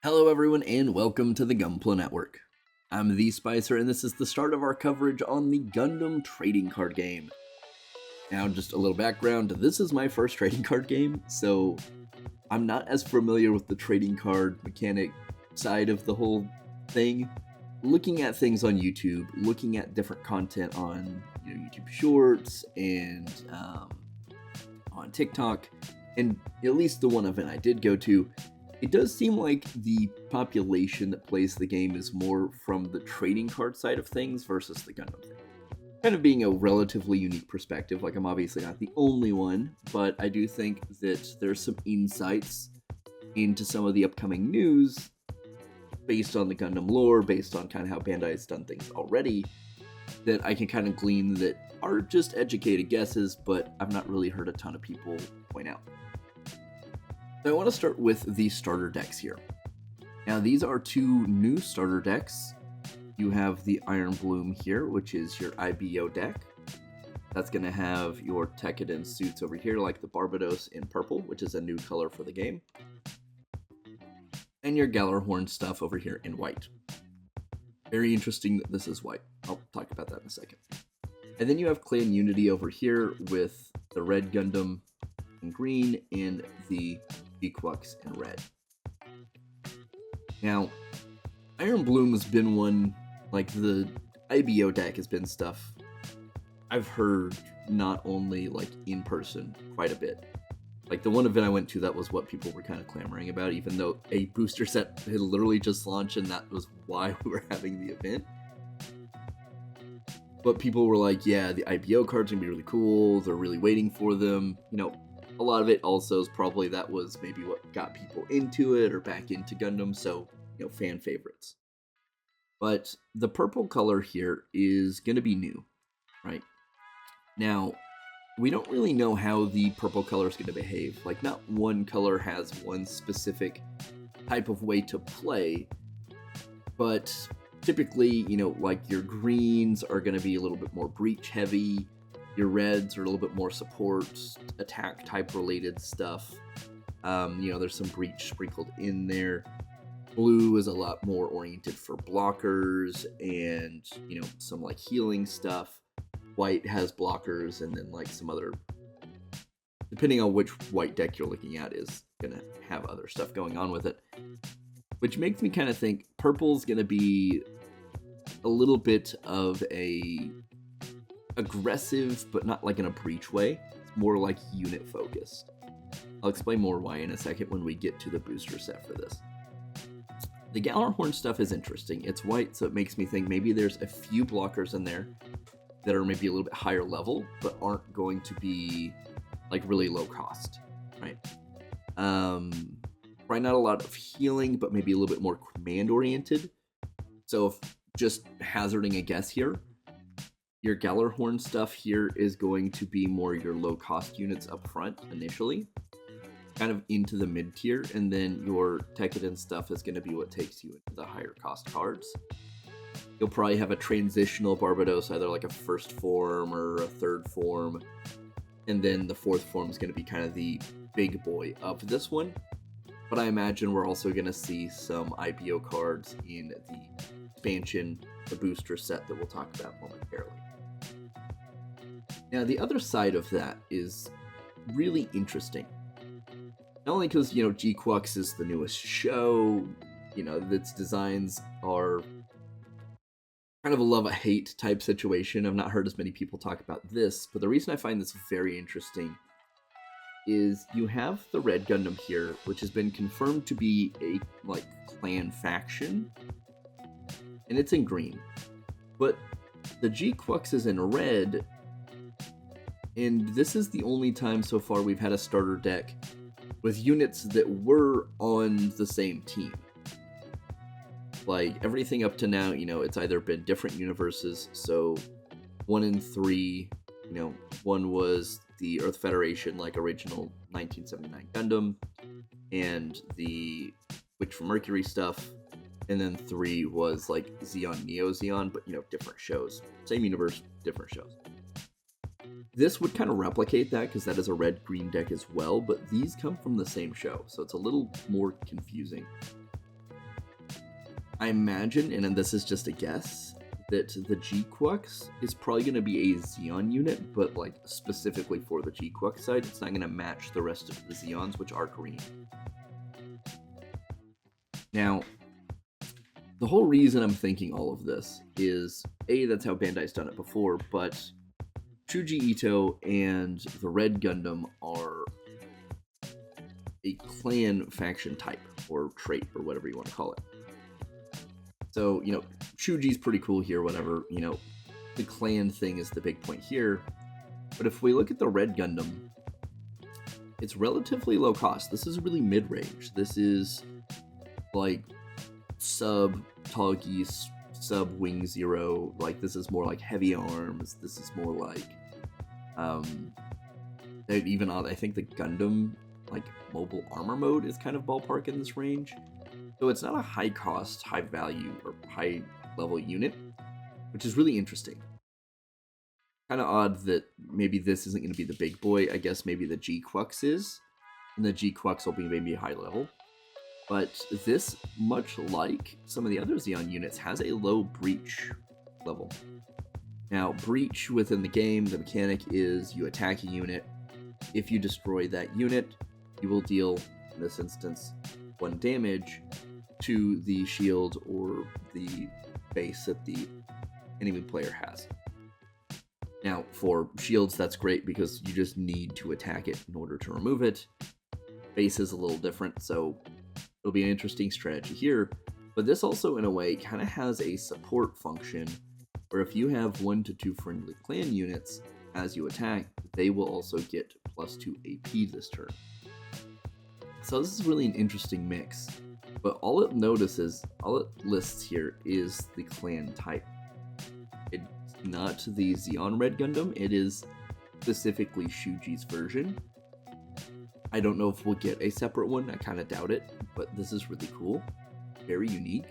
Hello everyone and welcome to the Gunpla Network. I'm the Spicer and this is the start of our coverage on the Gundam trading card game. Now just a little background, this is my first trading card game, so I'm not as familiar with the trading card mechanic side of the whole thing. Looking at things on YouTube, looking at different content on YouTube Shorts and on TikTok, and at least the one event I did go to, it does seem like the population that plays the game is more from the trading card side of things versus the Gundam thing. Kind of being a relatively unique perspective, like I'm obviously not the only one, but I do think that there's some insights into some of the upcoming news based on the Gundam lore, based on kind of how Bandai has done things already, that I can kind of glean that are just educated guesses, but I've not really heard a ton of people point out. So I want to start with the starter decks here. Now these are two new starter decks. You have the Iron Bloom here, which is your IBO deck. That's going to have your Tekkadan suits over here, like the Barbados in purple, which is a new color for the game. And your Gallarhorn stuff over here in white. Very interesting that this is white. I'll talk about that in a second. And then you have Clan Unity over here with the red Gundam in green and the G-Quux in red. Now, Iron Bloom has been one, like the IBO deck has been stuff I've heard not only like in person quite a bit. Like the one event I went to, that was what people were kind of clamoring about, even though a booster set had literally just launched and that was why we were having the event. But people were like, yeah, the IBO cards are going to be really cool. They're really waiting for them. A lot of it also is probably that was maybe what got people into it or back into Gundam. So, fan favorites. But the purple color here is going to be new, right? Now, we don't really know how the purple color is going to behave. Like, not one color has one specific type of way to play, but typically, like your greens are going to be a little bit more breach heavy. Your reds are a little bit more support, attack type related stuff. There's some breach sprinkled in there. Blue is a lot more oriented for blockers and, some like healing stuff. White has blockers and then like some other, depending on which white deck you're looking at, is going to have other stuff going on with it. Which makes me kind of think purple's going to be a little bit of a aggressive, but not like in a breach way. It's more like unit focused. I'll explain more why in a second when we get to the booster set for this. The Gallarhorn stuff is interesting. It's white, so it makes me think maybe there's a few blockers in there that are maybe a little bit higher level, but aren't going to be like really low cost, right? Probably not a lot of healing, but maybe a little bit more command oriented. So if just hazarding a guess here, your Gallarhorn stuff here is going to be more your low-cost units up front initially, kind of into the mid-tier, and then your Tekkadan stuff is going to be what takes you into the higher-cost cards. You'll probably have a transitional Barbados, either like a first form or a third form, and then the fourth form is going to be kind of the big boy of this one. But I imagine we're also going to see some IBO cards in the expansion, the booster set that we'll talk about momentarily. Now, the other side of that is really interesting. Not only because, G-Quux is the newest show, its designs are kind of a love-hate type situation. I've not heard as many people talk about this, but the reason I find this very interesting is you have the Red Gundam here, which has been confirmed to be a, clan faction, and it's in green. But the G-Quux is in red, and this is the only time so far we've had a starter deck with units that were on the same team. Like, everything up to now, it's either been different universes, so 1 and 3, one was the Earth Federation, like original 1979 Gundam, and the Witch from Mercury stuff, and then 3 was like Zeon, Neo Zeon, but different shows. Same universe, different shows. This would kind of replicate that because that is a red-green deck as well, but these come from the same show, so it's a little more confusing. I imagine, and then this is just a guess, that the G-Quux is probably going to be a Xeon unit, but like specifically for the G-Quux side, it's not going to match the rest of the Xeons, which are green. Now, the whole reason I'm thinking all of this is, A, that's how Bandai's done it before, but Shuji Ito and the Red Gundam are a clan faction type, or trait, or whatever you want to call it. So, you know, Shuji's pretty cool here, whatever, you know, the clan thing is the big point here. But if we look at the Red Gundam, it's relatively low cost. This is really mid-range. This is like sub Tall Geese, sub Wing Zero. Like, this is more like heavy arms. This is more like, even on, I think the Gundam, like, mobile armor mode is kind of ballpark in this range. So it's not a high cost, high value, or high level unit, which is really interesting. Kind of odd that maybe this isn't going to be the big boy. I guess maybe the G-Quux is, and the G-Quux will be maybe high level. But this, much like some of the other Xeon units, has a low breach level. Now, breach within the game, the mechanic is you attack a unit. If you destroy that unit, you will deal, in this instance, 1 damage to the shield or the base that the enemy player has. Now, for shields, that's great because you just need to attack it in order to remove it. Base is a little different, so it'll be an interesting strategy here. But this also, in a way, kind of has a support function where if you have 1 to 2 friendly clan units as you attack, they will also get +2 AP this turn. So this is really an interesting mix, but all it lists here is the clan type. It's not the Xeon Red Gundam, it is specifically Shuji's version. I don't know if we'll get a separate one, I kind of doubt it, but this is really cool, very unique,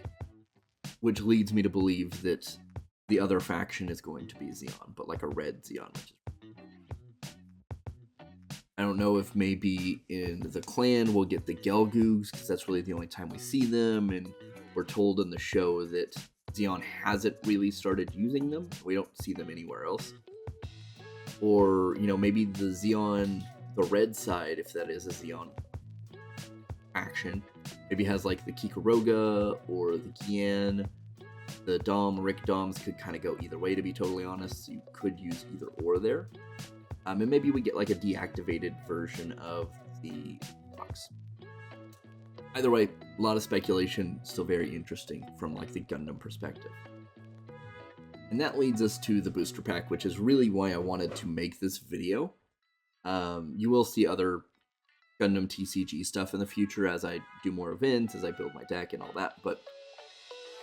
which leads me to believe that the other faction is going to be Xeon, but like a red Xeon, which is I don't know if maybe in the clan we'll get the Gelgoogs, because that's really the only time we see them, and we're told in the show that Xeon hasn't really started using them. We don't see them anywhere else. Or, you know, maybe the Xeon, the red side, if that is a Xeon faction, maybe has like the Kikuroga or the Gian. The Dom, Rick Doms could kind of go either way, to be totally honest. So you could use either or there. And maybe we get like a deactivated version of the box. Either way, a lot of speculation, still very interesting from like the Gundam perspective. And that leads us to the booster pack, which is really why I wanted to make this video. You will see other Gundam TCG stuff in the future as I do more events, as I build my deck and all that, but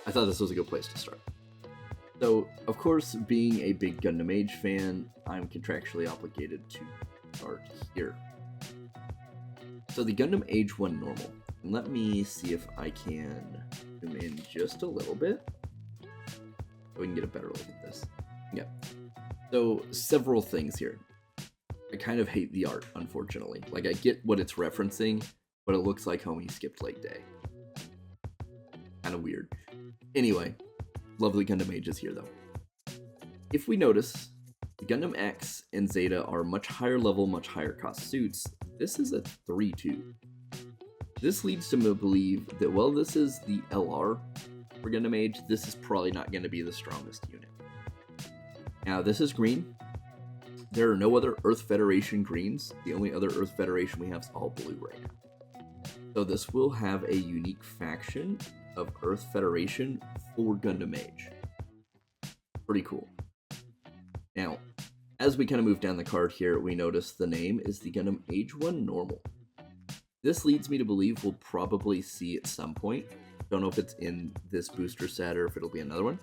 I thought this was a good place to start. So, of course, being a big Gundam Age fan, I'm contractually obligated to start here. So the Gundam Age 1 normal. And let me see if I can zoom in just a little bit so we can get a better look at this. Yeah. So, several things here. I kind of hate the art, unfortunately. Like, I get what it's referencing, but it looks like Homie skipped leg day. Kind of weird. Anyway. Lovely Gundam Ages here, though. If we notice, the Gundam X and Zeta are much higher level, much higher cost suits. This is a 3-2. This leads to me to believe that, well, this is the LR for Gundam Age, this is probably not going to be the strongest unit. Now, this is green. There are no other Earth Federation greens. The only other Earth Federation we have is all blue right now. So this will have a unique faction of Earth Federation for Gundam Age. Pretty cool. Now, as we kind of move down the card here, we notice the name is the Gundam Age 1 Normal. This leads me to believe we'll probably see at some point, don't know if it's in this booster set or if it'll be another one,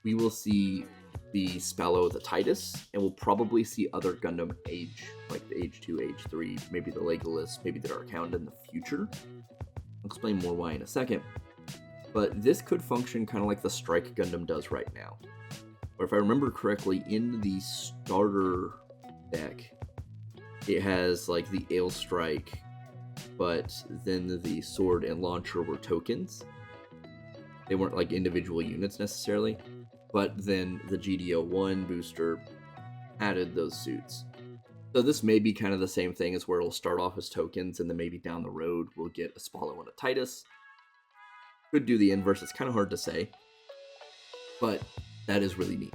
we will see the Spallo, the Titus, and we'll probably see other Gundam Age, like the Age 2, Age 3, maybe the Legolas, maybe the Dark Hound in the future. I'll explain more why in a second. But this could function kind of like the Strike Gundam does right now. Or if I remember correctly, in the starter deck, it has like the Ale Strike, but then the sword and launcher were tokens. They weren't like individual units necessarily, but then the GDO1 booster added those suits. So this may be kind of the same thing as where it'll start off as tokens, and then maybe down the road we'll get a Spallo and a Titus. Could do the inverse, it's kind of hard to say, but that is really neat.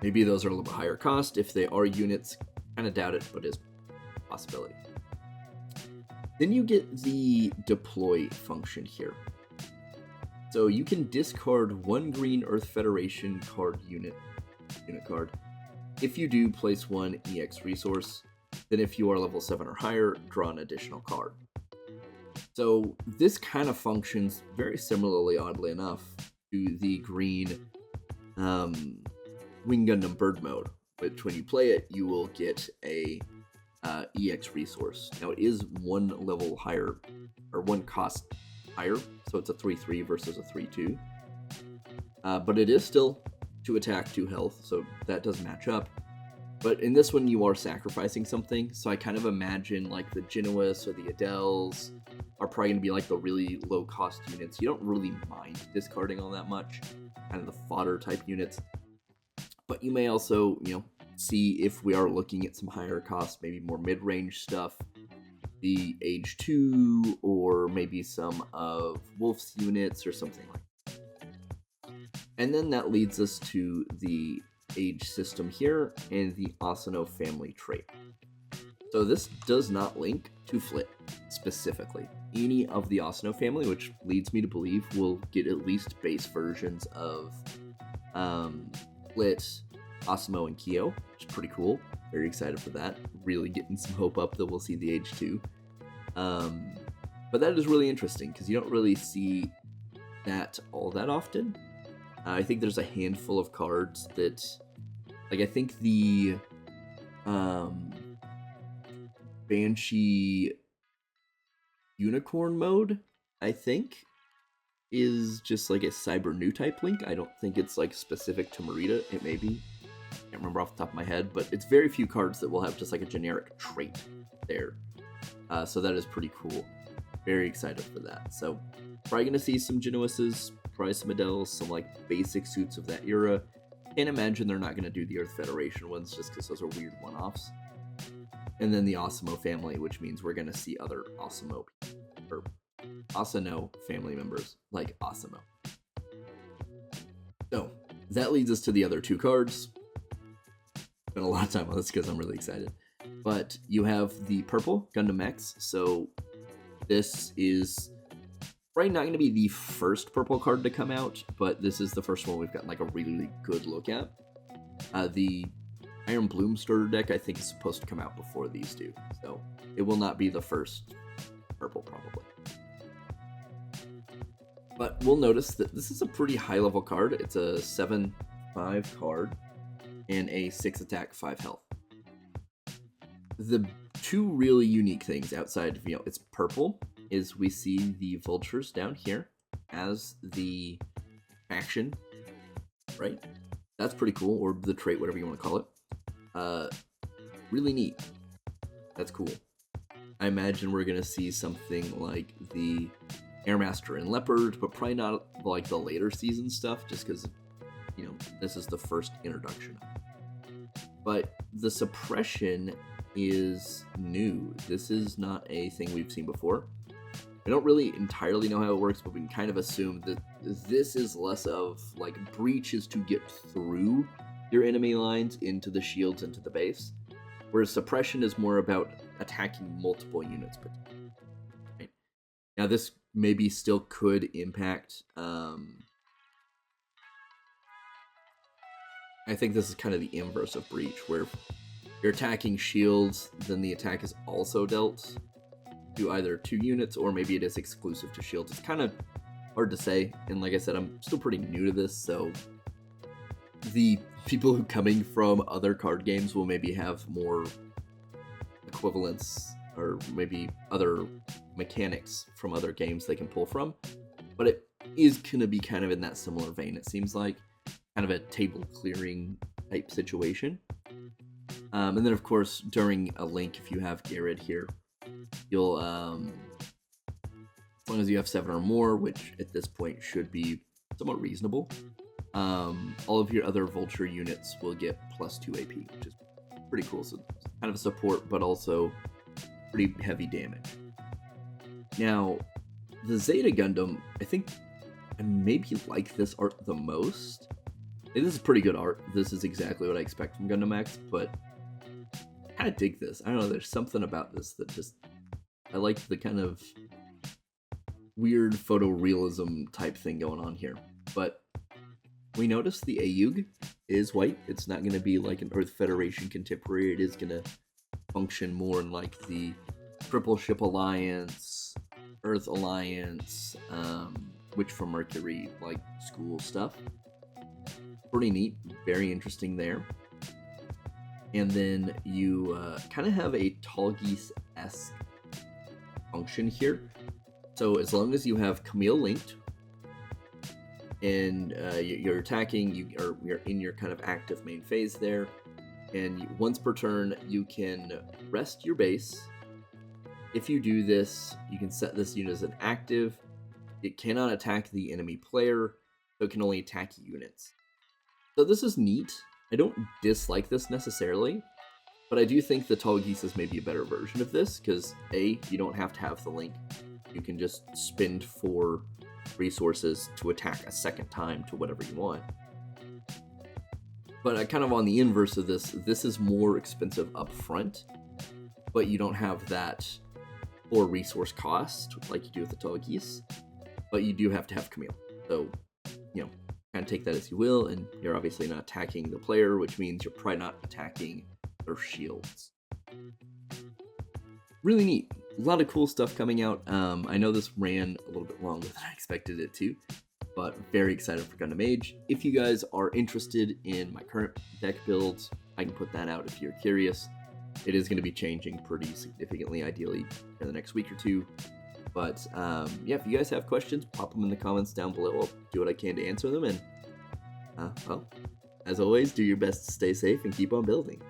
Maybe those are a little bit higher cost. If they are units, kind of doubt it, but is a possibility. Then you get the deploy function here. So you can discard one green Earth Federation card unit card. If you do, place one EX resource. Then if you are level 7 or higher, draw an additional card. So this kind of functions very similarly, oddly enough, to the green Wing Gundam Bird mode, which when you play it, you will get a EX resource. Now it is one level higher, or one cost higher, so it's a 3-3 versus a 3-2. But it is still 2 attack, 2 health, so that does match up. But in this one, you are sacrificing something, so I kind of imagine like the Genuas or the Adels are probably going to be like the really low cost units. You don't really mind discarding all that much, kind of the fodder type units. But you may also, see if we are looking at some higher cost, maybe more mid-range stuff, the Age 2, or maybe some of Wolf's units or something like that. And then that leads us to the age system here and the Asano family trait. So this does not link to Flit specifically. Any of the Asano family, which leads me to believe we'll get at least base versions of Flit, Asamo, and Kyo, which is pretty cool. Very excited for that. Really getting some hope up that we'll see the Age 2. But that is really interesting because you don't really see that all that often. I think there's a handful of cards that, like, I think the Banshee Unicorn mode, I think, is just like a Cyber New type link. I don't think it's like specific to Merida. It may be. I can't remember off the top of my head, but it's very few cards that will have just like a generic trait there. So that is pretty cool. Very excited for that. So probably going to see some Genuises, probably some Adels, some like basic suits of that era. Can't imagine they're not going to do the Earth Federation ones just because those are weird one-offs. And then the Asamo family, which means we're going to see other Asamo or Asano family members like Asamo. So that leads us to the other 2 cards. Spent a lot of time on this because I'm really excited. But you have the purple Gundam X. So this is probably not going to be the first purple card to come out, but this is the first one we've gotten like a really good look at. The Iron Bloom starter deck, I think, is supposed to come out before these do, so it will not be the first purple, probably. But we'll notice that this is a pretty high-level card. It's a 7-5 card and a 6 attack, 5 health. The 2 really unique things outside of, it's purple, is we see the vultures down here as the faction, right? That's pretty cool, or the trait, whatever you want to call it. Really neat. That's cool. I imagine we're gonna see something like the Airmaster and Leopard, but probably not like the later season stuff, just because, this is the first introduction. But the suppression is new. This is not a thing we've seen before. I don't really entirely know how it works, but we can kind of assume that this is less of like breach is to get through your enemy lines into the shields, into the base, whereas suppression is more about attacking multiple units. Right? Now this maybe still could impact, I think this is kind of the inverse of breach, where if you're attacking shields, then the attack is also dealt to either 2 units, or maybe it is exclusive to shields. It's kind of hard to say, and like I said, I'm still pretty new to this, so the people who coming from other card games will maybe have more equivalents, or maybe other mechanics from other games they can pull from, but it is going to be kind of in that similar vein, it seems like. Kind of a table clearing type situation. And then of course, during a link, if you have Garrett here, you'll as long as you have 7 or more, which at this point should be somewhat reasonable. All of your other Vulture units will get +2 AP, which is pretty cool. So kind of a support, but also pretty heavy damage. Now, the Zeta Gundam, I think I maybe like this art the most. This is pretty good art. This is exactly what I expect from Gundam X, but I kind of dig this. I don't know, there's something about this that just, I like the kind of weird photorealism type thing going on here. But we notice the Ayug is white. It's not going to be like an Earth Federation contemporary. It is going to function more in like the Triple Ship Alliance, Earth Alliance, Witch from Mercury, like school stuff. Pretty neat, very interesting there. And then you kind of have a Tallgeese-esque function here. So as long as you have Camille linked, and you're attacking, you're in your kind of active main phase there, and once per turn you can rest your base. If you do this, you can set this unit as an active. It cannot attack the enemy player, so it can only attack units. So this is neat. I don't dislike this necessarily, but I do think the Tallgeese is maybe a better version of this, because A, you don't have to have the link. You can just spend 4 resources to attack a second time to whatever you want. But kind of on the inverse of this, this is more expensive up front, but you don't have that 4 resource cost like you do with the Tallgeese, but you do have to have Camille. So, you know, kind of take that as you will, and you're obviously not attacking the player, which means you're probably not attacking their shields. Really neat. A lot of cool stuff coming out. I know this ran a little bit longer than I expected it to, but very excited for Gundam Age. If you guys are interested in my current deck builds, I can put that out if you're curious. It is going to be changing pretty significantly, ideally, in the next week or 2. But yeah, if you guys have questions, pop them in the comments down below. I'll do what I can to answer them. And, well, as always, do your best to stay safe and keep on building.